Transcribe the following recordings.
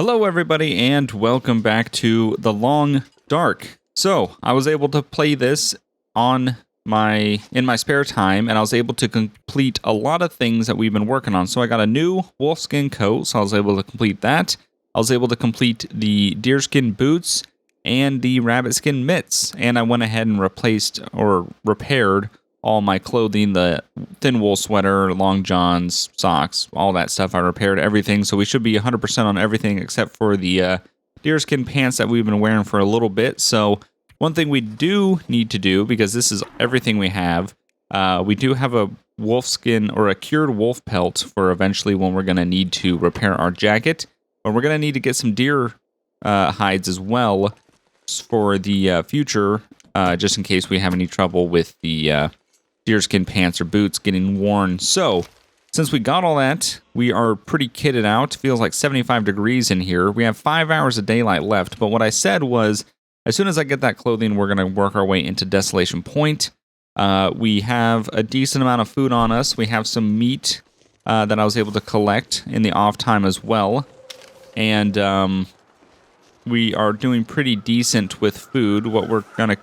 Hello everybody and welcome back to The Long Dark. So, I was able to play this in my spare time, and I was able to complete a lot of things that we've been working on. So I got a new wolfskin coat, so I was able to complete that. I was able to complete the deerskin boots and the rabbitskin mitts, and I went ahead and replaced or repaired all my clothing, the thin wool sweater, long johns, socks, all that stuff. I repaired everything, so we should be 100% on everything except for the deerskin pants that we've been wearing for a little bit. So one thing we do need to do, because this is everything we have, we do have a wolf skin or a cured wolf pelt for eventually when we're going to need to repair our jacket. But we're going to need to get some deer hides as well for the future, just in case we have any trouble with the deerskin pants or boots getting worn. So, since we got all that, we are pretty kitted out. Feels like 75 degrees in here. We have 5 hours of daylight left, but what I said was, as soon as I get that clothing, we're going to work our way into Desolation Point. We have a decent amount of food on us. We have some meat that I was able to collect in the off time as well. And we are doing pretty decent with food. What we're going to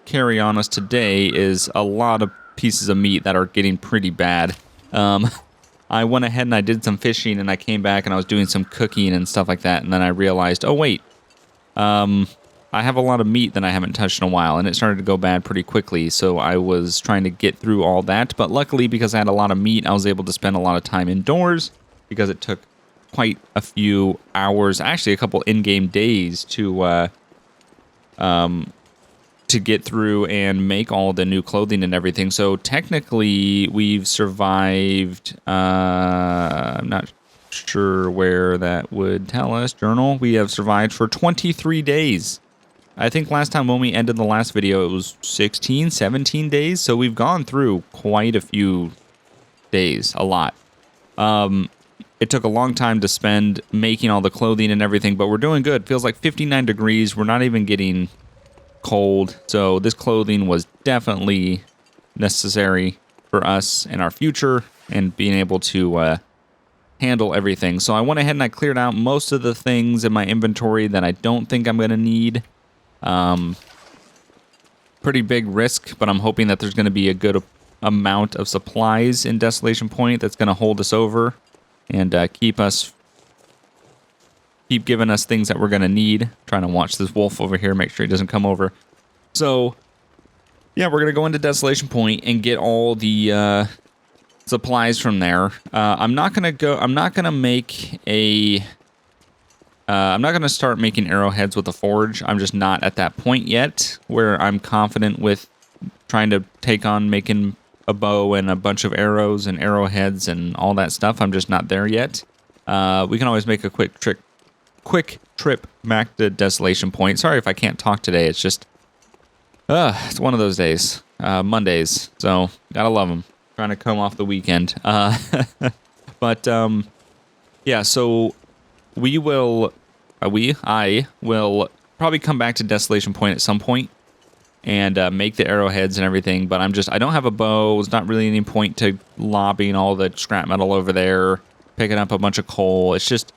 carry on us today is a lot of pieces of meat that are getting pretty bad. I went ahead and I did some fishing, and I came back and I was doing some cooking and stuff like that, and then I realized, oh wait, I have a lot of meat that I haven't touched in a while, and it started to go bad pretty quickly, so I was trying to get through all that, but luckily, because I had a lot of meat, I was able to spend a lot of time indoors, because it took quite a few hours, actually a couple in-game days to get through and make all the new clothing and everything. So technically we've survived, I'm not sure where that would tell us. Journal, we have survived for 23 days. I think last time when we ended the last video, it was 16, 17 days. So we've gone through quite a few days, a lot. It took a long time to spend making all the clothing and everything, but we're doing good. Feels like 59 degrees. We're not even getting cold, so this clothing was definitely necessary for us in our future and being able to handle everything. So I went ahead and I cleared out most of the things in my inventory that I don't think I'm going to need. Pretty big risk, but I'm hoping that there's going to be a good amount of supplies in Desolation Point that's going to hold us over and keep giving us things that we're going to need. Trying to watch this wolf over here, make sure he doesn't come over. So, yeah, we're going to go into Desolation Point and get all the supplies from there. I'm not going to start making arrowheads with the forge. I'm just not at that point yet where I'm confident with trying to take on making a bow and a bunch of arrows and arrowheads and all that stuff. I'm just not there yet. We can always make a quick trip back to Desolation Point. Sorry if I can't talk today. It's just, it's one of those days. Mondays. So, gotta love them. Trying to come off the weekend. But, yeah, so I will probably come back to Desolation Point at some point and make the arrowheads and everything, but I don't have a bow. There's not really any point to lobbing all the scrap metal over there, picking up a bunch of coal. It's just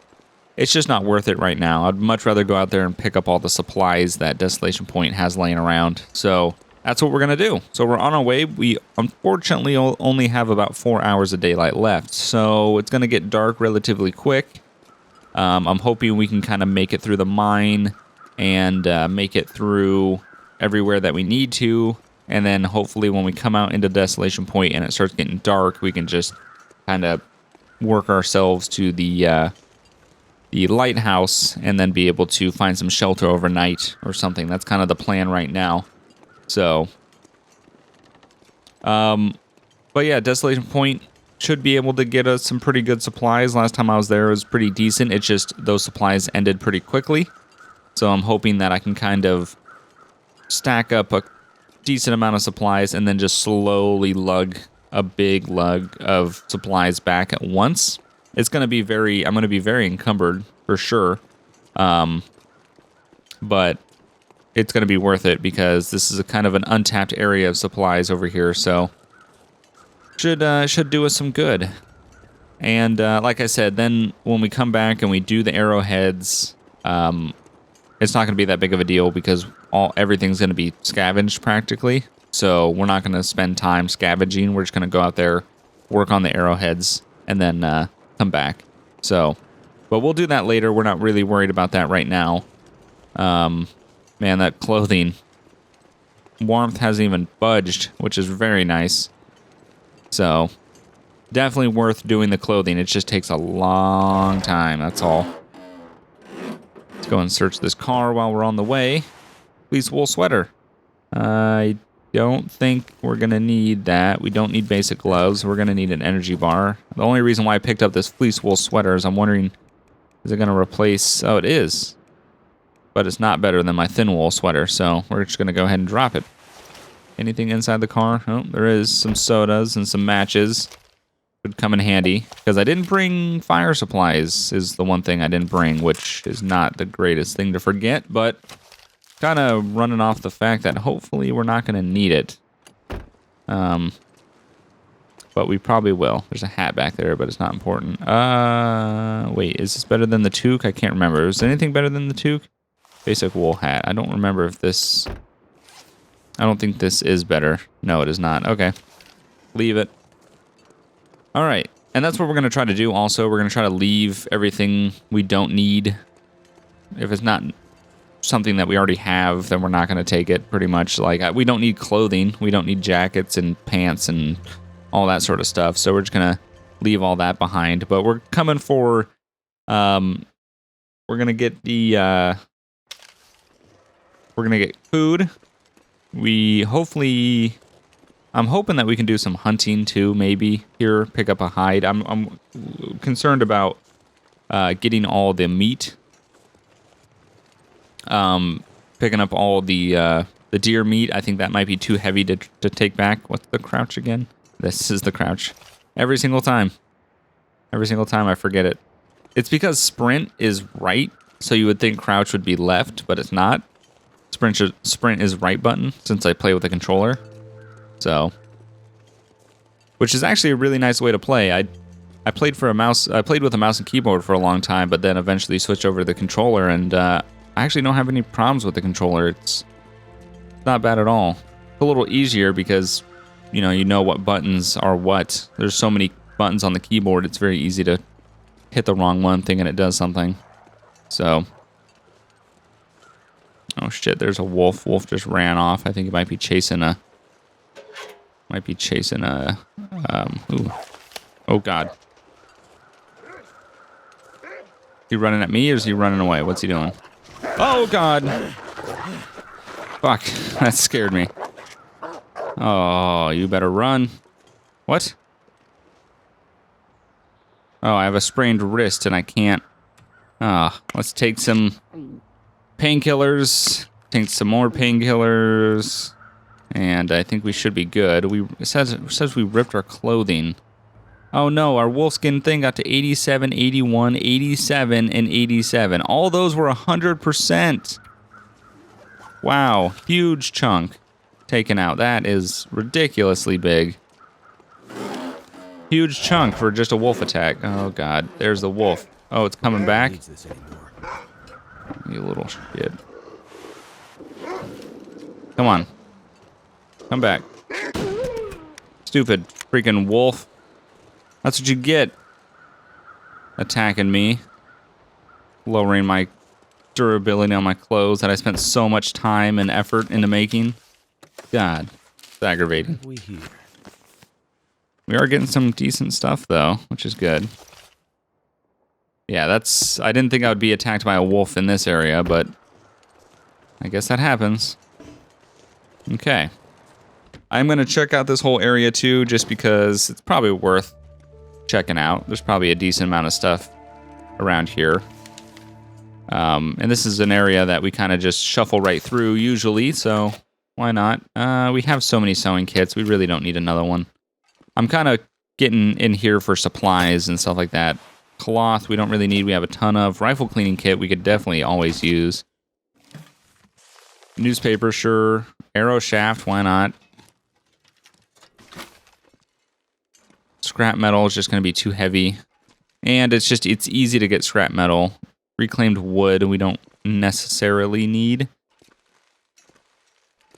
not worth it right now. I'd much rather go out there and pick up all the supplies that Desolation Point has laying around. So that's what we're going to do. So we're on our way. We unfortunately only have about 4 hours of daylight left. So it's going to get dark relatively quick. I'm hoping we can kind of make it through the mine and make it through everywhere that we need to. And then hopefully when we come out into Desolation Point and it starts getting dark, we can just kind of work ourselves to the lighthouse and then be able to find some shelter overnight or something. That's kind of the plan right now. So, but yeah, Desolation Point should be able to get us some pretty good supplies. Last time I was there, it was pretty decent. It's just those supplies ended pretty quickly. So I'm hoping that I can kind of stack up a decent amount of supplies and then just slowly lug a big lug of supplies back at once. It's going to be I'm going to be very encumbered for sure. But it's going to be worth it because this is a kind of an untapped area of supplies over here. So should do us some good. And like I said, then when we come back and we do the arrowheads, it's not going to be that big of a deal because everything's going to be scavenged practically. So we're not going to spend time scavenging. We're just going to go out there, work on the arrowheads, and then come back. So, but we'll do that later. We're not really worried about that right now. Man, that clothing warmth hasn't even budged, which is very nice. So, definitely worth doing the clothing. It just takes a long time, that's all. Let's go and search this car while we're on the way. Fleece wool sweater. I don't think we're going to need that. We don't need basic gloves. We're going to need an energy bar. The only reason why I picked up this fleece wool sweater is I'm wondering, is it going to replace... Oh, it is. But it's not better than my thin wool sweater, so we're just going to go ahead and drop it. Anything inside the car? Oh, there is some sodas and some matches. Would come in handy, because I didn't bring fire supplies is the one thing I didn't bring, which is not the greatest thing to forget, but kind of running off the fact that hopefully we're not going to need it. But we probably will. There's a hat back there, but it's not important. Wait, is this better than the toque? I can't remember. Is anything better than the toque? Basic wool hat. I don't remember if this... I don't think this is better. No, it is not. Okay. Leave it. All right, and that's what we're going to try to do also. We're going to try to leave everything we don't need. If it's not something that we already have, then we're not going to take it, pretty much. Like, we don't need clothing. We don't need jackets and pants and all that sort of stuff. So we're just going to leave all that behind. But we're coming for... we're going to get the... we're going to get food. We hopefully... I'm hoping that we can do some hunting too, maybe here, pick up a hide. I'm concerned about getting all the meat, picking up all the deer meat. I think that might be too heavy to take back. What's the crouch again? This is the crouch. Every single time I forget it. It's because sprint is right, so you would think crouch would be left, but it's not. Sprint is right button since I play with the controller. So, which is actually a really nice way to play. I played for a mouse. I played with a mouse and keyboard for a long time, but then eventually switched over to the controller, and I actually don't have any problems with the controller. It's not bad at all. It's a little easier because you know what buttons are what. There's so many buttons on the keyboard. It's very easy to hit the wrong one thinking it does something. So, oh shit! There's a wolf. Wolf just ran off. I think he might be chasing a. Ooh. Oh, God. Is he running at me or is he running away? What's he doing? Oh, God. Fuck. That scared me. Oh, you better run. What? Oh, I have a sprained wrist and I can't. Let's take some painkillers. Take some more painkillers. And I think we should be good. It says we ripped our clothing. Oh no, our wolfskin thing got to 87, 81, 87, and 87. All those were 100%. Wow, huge chunk taken out. That is ridiculously big. Huge chunk for just a wolf attack. Oh god, there's the wolf. Oh, it's coming back. You little shit. Come on. Come back. Stupid freaking wolf. That's what you get. Attacking me. Lowering my durability on my clothes that I spent so much time and effort into making. God. It's aggravating. We are getting some decent stuff though, which is good. Yeah, I didn't think I would be attacked by a wolf in this area, but I guess that happens. Okay. I'm going to check out this whole area too, just because it's probably worth checking out. There's probably a decent amount of stuff around here. And this is an area that we kind of just shuffle right through usually, so why not? We have so many sewing kits, we really don't need another one. I'm kind of getting in here for supplies and stuff like that. Cloth, we don't really need. We have a ton of. Rifle cleaning kit, we could definitely always use. Newspaper, sure. Arrow shaft, why not? Scrap metal is just going to be too heavy. And it's easy to get scrap metal. Reclaimed wood we don't necessarily need.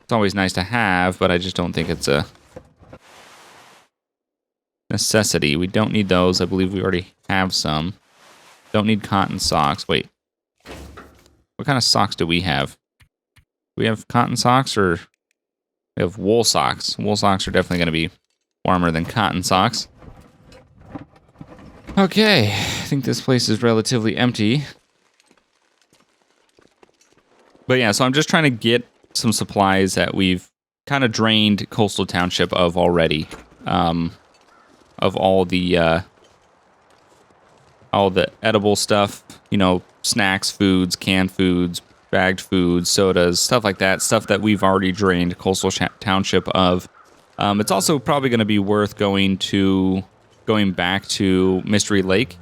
It's always nice to have, but I just don't think it's a necessity. We don't need those. I believe we already have some. Don't need cotton socks. Wait. What kind of socks do we have? Do we have cotton socks or we have wool socks? Wool socks are definitely going to be warmer than cotton socks. Okay, I think this place is relatively empty. But yeah, so I'm just trying to get some supplies that we've kind of drained Coastal Township of already. Of all the edible stuff, you know, snacks, foods, canned foods, bagged foods, sodas, stuff like that. Stuff that we've already drained Coastal Township of. It's also probably going to be worth going back to Mystery Lake,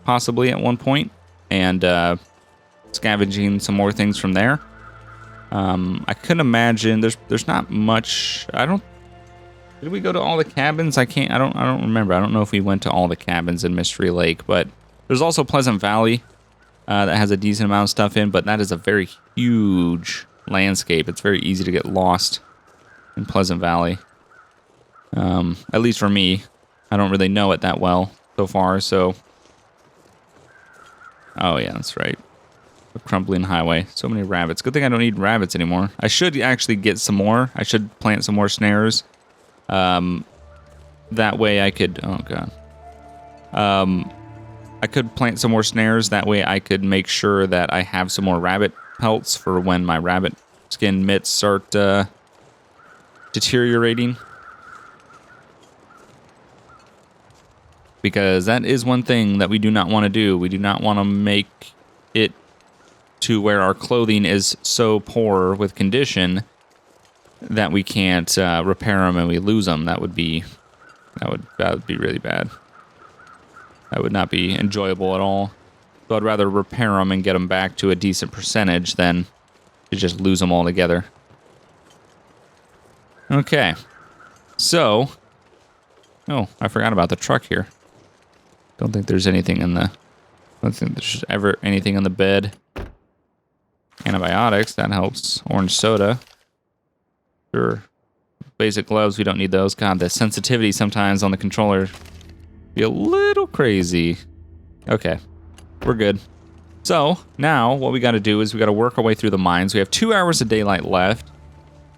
possibly at one point, and scavenging some more things from there. I couldn't imagine there's not much. Did we go to all the cabins? I don't remember. I don't know if we went to all the cabins in Mystery Lake, but there's also Pleasant Valley that has a decent amount of stuff in, but that is a very huge landscape. It's very easy to get lost in Pleasant Valley. At least for me. I don't really know it that well so far, so... Oh yeah, that's right. The crumbling highway. So many rabbits. Good thing I don't need rabbits anymore. I should actually get some more. I should plant some more snares. That way I could... Oh god. I could plant some more snares. That way I could make sure that I have some more rabbit pelts for when my rabbit skin mitts start deteriorating. Because that is one thing that we do not want to do. We do not want to make it to where our clothing is so poor with condition that we can't repair them and we lose them. That would be really bad. That would not be enjoyable at all. So I'd rather repair them and get them back to a decent percentage than to just lose them altogether. Okay. So, oh, I forgot about the truck here. Don't think there's anything in the... I don't think there's ever anything in the bed. Antibiotics, that helps. Orange soda. Sure. Basic gloves, we don't need those. God, the sensitivity sometimes on the controller be a little crazy. Okay, we're good. So, now what we got to do is we got to work our way through the mines. We have 2 hours of daylight left.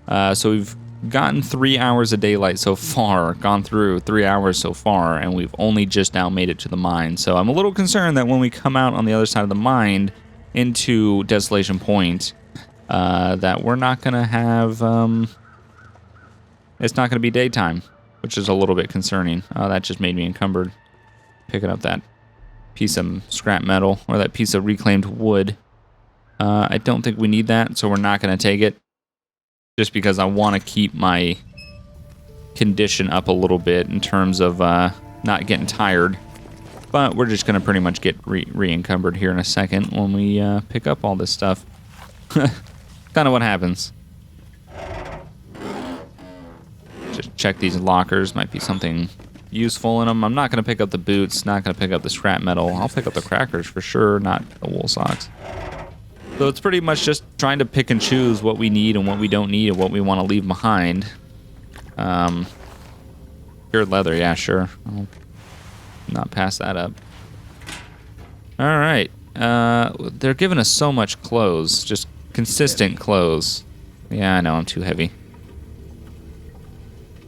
So we've gotten 3 hours of daylight so far, gone through 3 hours so far, and we've only just now made it to the mine. So I'm a little concerned that when we come out on the other side of the mine into Desolation Point, that we're not going to have, it's not going to be daytime, which is a little bit concerning. That just made me encumbered picking up that piece of scrap metal, or that piece of reclaimed wood. I don't think we need that, so we're not going to take it. Just because I want to keep my condition up a little bit in terms of not getting tired. But we're just going to pretty much get re-encumbered here in a second when we pick up all this stuff. Kind of what happens. Just check these lockers. Might be something useful in them. I'm not going to pick up the boots. Not going to pick up the scrap metal. I'll pick up the crackers for sure, not the wool socks. So it's pretty much just trying to pick and choose what we need and what we don't need and what we want to leave behind. Cured leather, yeah, sure. I'll not pass that up. All right. They're giving us so much clothes, just consistent clothes. Yeah, I know, I'm too heavy.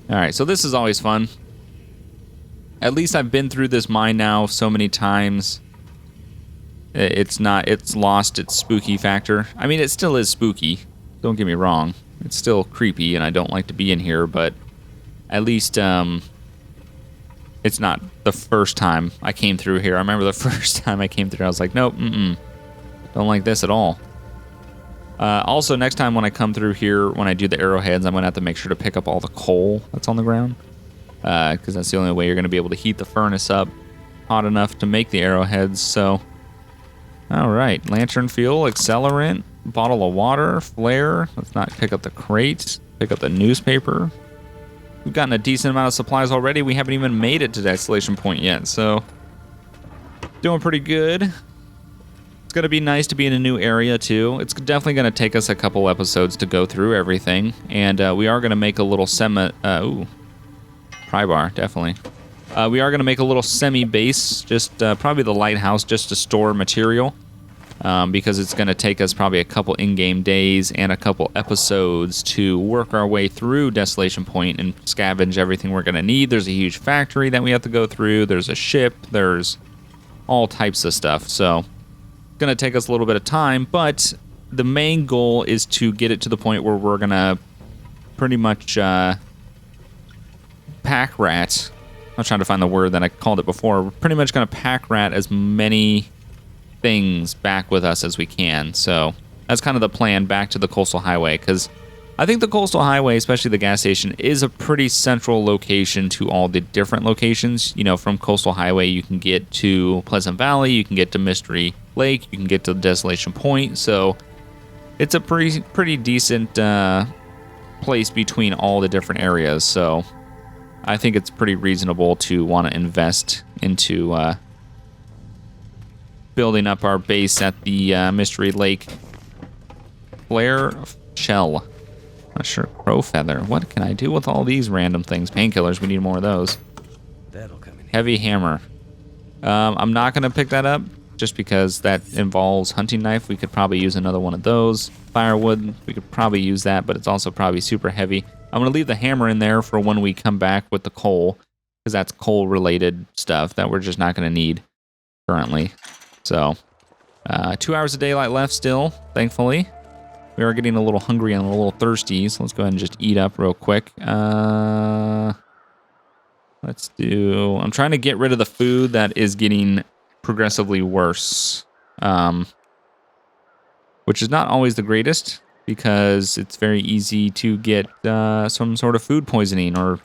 All right, so this is always fun. At least I've been through this mine now so many times. It's lost its spooky factor. I mean, it still is spooky. Don't get me wrong. It's still creepy, and I don't like to be in here, but at least it's not the first time I came through here. I remember the first time I came through, I was like, nope, don't like this at all. Also, next time when I come through here, when I do the arrowheads, I'm going to have to make sure to pick up all the coal that's on the ground, because that's the only way you're going to be able to heat the furnace up hot enough to make the arrowheads, so... All right, lantern fuel, accelerant, bottle of water, flare. Let's not pick up the crate. Pick up the newspaper. We've gotten a decent amount of supplies already. We haven't even made it to Desolation Point yet, so Doing pretty good. It's going to be nice to be in a new area, too. It's definitely going to take us a couple episodes to go through everything. And we are going to make a little pry bar, definitely. We are going to make a little semi-base, just probably the lighthouse, just to store material. Because it's going to take us probably a couple in-game days and a couple episodes to work our way through Desolation Point and scavenge everything we're going to need. There's a huge factory that we have to go through. There's a ship. There's all types of stuff. So it's going to take us a little bit of time, but the main goal is to get it to the point where we're going to pretty much pack rat. I'm trying to find the word that I called it before. We're pretty much going to pack rat as many things back with us as we can. So that's kind of the plan back to the coastal highway, because I think the coastal highway, especially the gas station, is a pretty central location to all the different locations. You know, from coastal highway you can get to Pleasant Valley, you can get to Mystery Lake, you can get to Desolation Point. So it's a pretty decent place between all the different areas. So I think it's pretty reasonable to want to invest into building up our base at the Mystery Lake. Flare shell. Not sure. Crow feather. What can I do with all these random things? Painkillers. We need more of those. That'll come in. Heavy hammer. I'm not going to pick that up just because that involves hunting knife. We could probably use another one of those. Firewood. We could probably use that, but it's also probably super heavy. I'm going to leave the hammer in there for when we come back with the coal, because that's coal-related stuff that we're just not going to need currently. So, 2 hours of daylight left still, thankfully. We are getting a little hungry and a little thirsty, so let's go ahead and just eat up real quick. I'm trying to get rid of the food that is getting progressively worse, which is not always the greatest, because it's very easy to get some sort of food poisoning or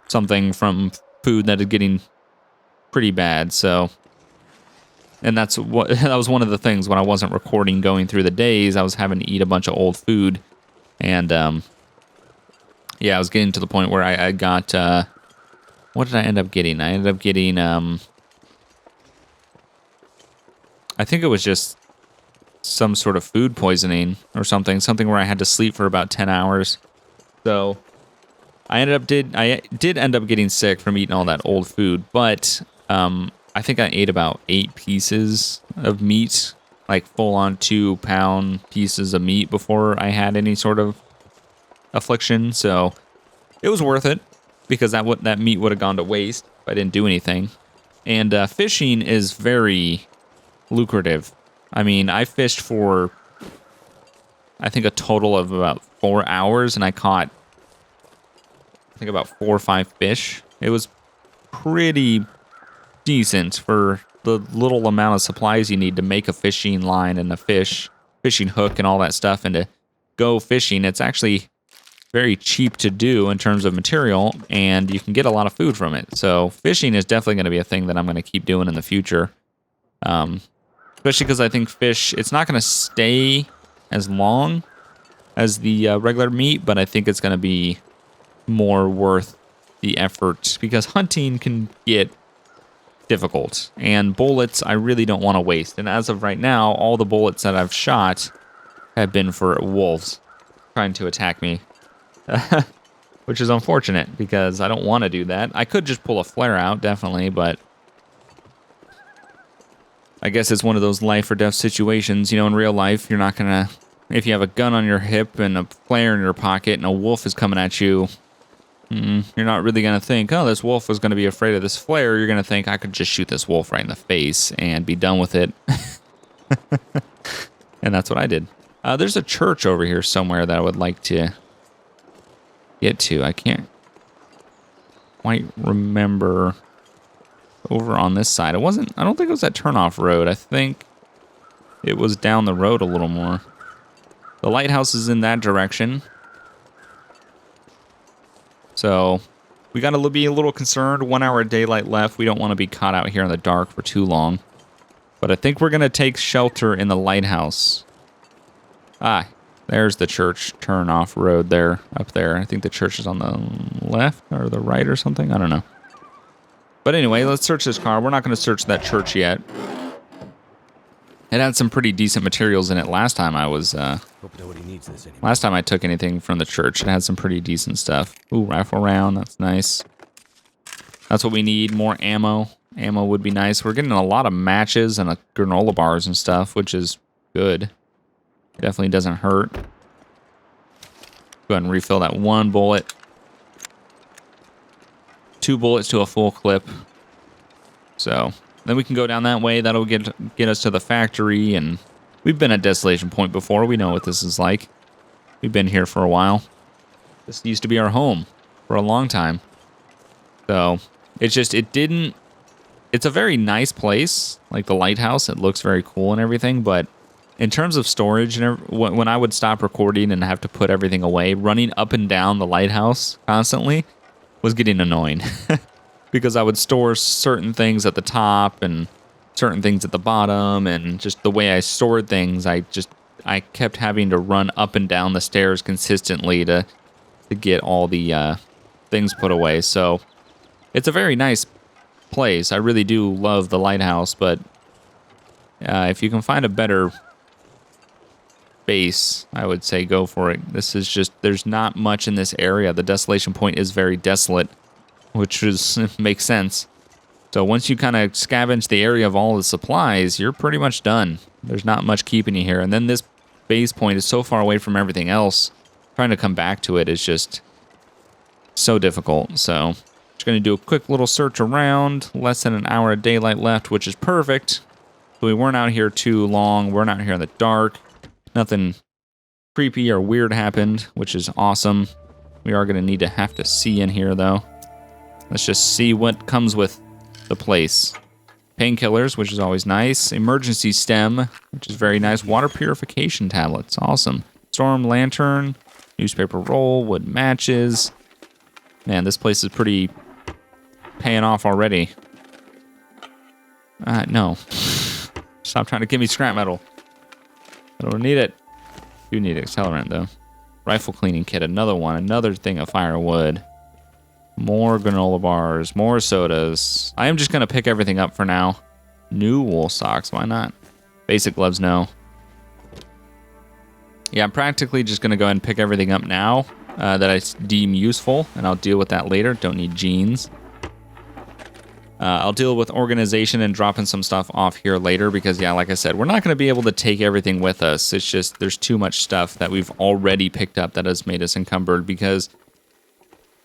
something from food that is getting pretty bad, so... And that was one of the things when I wasn't recording going through the days. I was having to eat a bunch of old food. And, yeah, I was getting to the point where I got... what did I end up getting? I ended up getting... I think it was just some sort of food poisoning or something. Something where I had to sleep for about 10 hours. So I did end up getting sick from eating all that old food. But... I think I ate about 8 pieces of meat, like full-on 2-pound pieces of meat before I had any sort of affliction. So it was worth it, because that meat would have gone to waste if I didn't do anything. And fishing is very lucrative. I mean, I fished for, I think, a total of about 4 hours, and I caught, I think, about 4 or 5 fish. It was pretty decent for the little amount of supplies you need to make a fishing line and a fishing hook and all that stuff, and to go fishing. It's actually very cheap to do in terms of material, and you can get a lot of food from it. So fishing is definitely going to be a thing that I'm going to keep doing in the future, especially because I think fish, it's not going to stay as long as the regular meat, but I think it's going to be more worth the effort, because hunting can get difficult, and bullets I really don't want to waste. And as of right now, all the bullets that I've shot have been for wolves trying to attack me, which is unfortunate, because I don't want to do that. I could just pull a flare out, definitely, but I guess it's one of those life or death situations. You know, in real life, you're not gonna, if you have a gun on your hip and a flare in your pocket and a wolf is coming at you, you're not really going to think, oh, this wolf was going to be afraid of this flare. You're going to think, I could just shoot this wolf right in the face and be done with it. And that's what I did. There's a church over here somewhere that I would like to get to. I can't quite remember. Over on this side. I don't think it was that turnoff road. I think it was down the road a little more. The lighthouse is in that direction. So we got to be a little concerned. 1 hour of daylight left. We don't want to be caught out here in the dark for too long. But I think we're going to take shelter in the lighthouse. Ah, there's the church turn off road there, up there. I think the church is on the left or the right or something. I don't know. But anyway, let's search this car. We're not going to search that church yet. It had some pretty decent materials in it last time I was, Hope nobody needs this anymore. last time I took anything from the church. It had some pretty decent stuff. Ooh, rifle round, that's nice. That's what we need, more ammo. Ammo would be nice. We're getting a lot of matches and granola bars and stuff, which is good. Definitely doesn't hurt. Go ahead and refill that 1 bullet. 2 bullets to a full clip. So then we can go down that way. That'll get us to the factory, and we've been at Desolation Point before. We know what this is like. We've been here for a while. This used to be our home for a long time. So it's just, it's a very nice place, like the lighthouse. It looks very cool and everything, but in terms of storage, and when I would stop recording and have to put everything away, running up and down the lighthouse constantly was getting annoying. Because I would store certain things at the top and certain things at the bottom, and just the way I stored things, I kept having to run up and down the stairs consistently to get all the things put away. So it's a very nice place. I really do love the lighthouse, but if you can find a better base, I would say go for it. This is just, there's not much in this area. The Desolation Point is very desolate, which makes sense. So once you kind of scavenge the area of all the supplies, you're pretty much done. There's not much keeping you here. And then this base point is so far away from everything else, trying to come back to it is just so difficult. So just going to do a quick little search around. Less than an hour of daylight left, which is perfect. So we weren't out here too long. We're not here in the dark. Nothing creepy or weird happened, which is awesome. We are going to have to see in here, though. Let's just see what comes with the place. Painkillers, which is always nice. Emergency stem, which is very nice. Water purification tablets, awesome. Storm lantern, newspaper roll, wood matches. Man, this place is pretty paying off already. No. Stop trying to give me scrap metal. I don't need it. Do need accelerant, though. Rifle cleaning kit, another one. Another thing of firewood. More granola bars, more sodas. I am just going to pick everything up for now. New wool socks, why not? Basic gloves, no. Yeah, I'm practically just going to go ahead and pick everything up now that I deem useful, and I'll deal with that later. Don't need jeans. I'll deal with organization and dropping some stuff off here later because, yeah, like I said, we're not going to be able to take everything with us. It's just there's too much stuff that we've already picked up that has made us encumbered because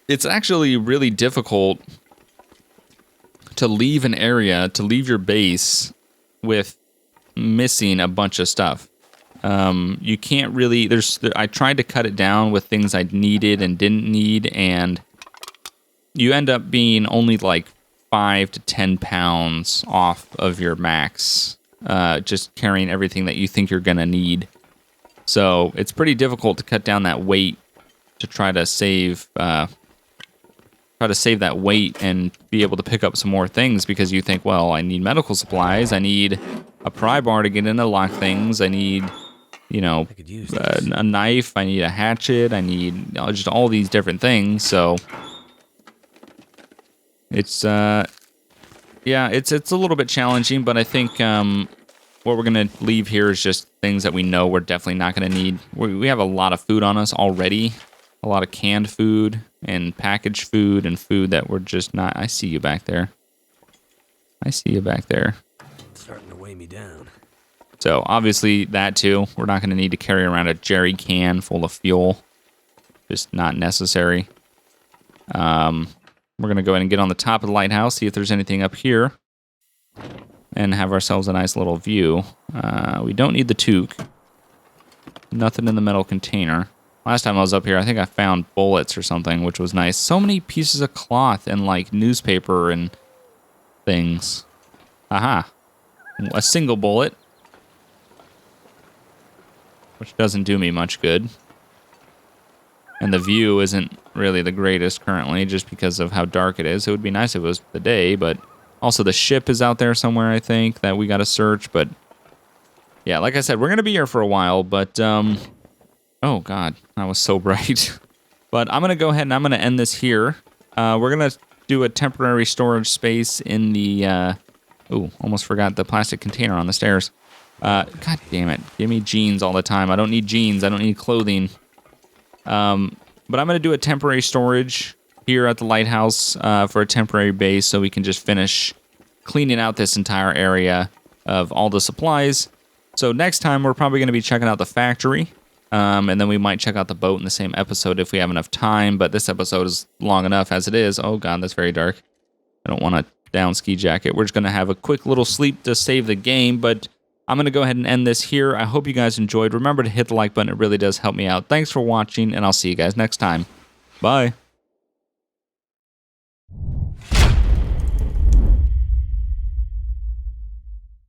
it's actually really difficult to leave an area, to leave your base with missing a bunch of stuff. You can't really, I tried to cut it down with things I needed and didn't need, and you end up being only like 5 to 10 pounds off of your max, just carrying everything that you think you're going to need. So it's pretty difficult to cut down that weight to try to save that weight and be able to pick up some more things because you think, well, I need medical supplies, I need a pry bar to get in to lock things, I need, a knife, I need a hatchet, I need just all these different things. So it's it's a little bit challenging, but I think what we're gonna leave here is just things that we know we're definitely not gonna need. We have a lot of food on us already, a lot of canned food and packaged food and food that we're just not. I see you back there. It's starting to weigh me down. So obviously that too. We're not gonna need to carry around a jerry can full of fuel. Just not necessary. We're going to go ahead and get on the top of the lighthouse, see if there's anything up here, and have ourselves a nice little view. We don't need the toque. Nothing in the metal container. Last time I was up here, I think I found bullets or something, which was nice. So many pieces of cloth and, like, newspaper and things. Aha. A single bullet, which doesn't do me much good. And the view isn't really the greatest currently just because of how dark it is. It would be nice if it was the day, but also the ship is out there somewhere, I think, that we got to search. But yeah, like I said, we're going to be here for a while, but oh God, that was so bright. But I'm going to go ahead and I'm going to end this here. We're going to do a temporary storage space in the, almost forgot the plastic container on the stairs. God damn it. Give me jeans all the time. I don't need jeans. I don't need clothing. But I'm going to do a temporary storage here at the lighthouse for a temporary base so we can just finish cleaning out this entire area of all the supplies. So next time, we're probably going to be checking out the factory. And then we might check out the boat in the same episode if we have enough time. But this episode is long enough as it is. Oh, God, that's very dark. I don't want to down ski jacket. We're just going to have a quick little sleep to save the game. But I'm going to go ahead and end this here. I hope you guys enjoyed. Remember to hit the like button. It really does help me out. Thanks for watching, and I'll see you guys next time. Bye.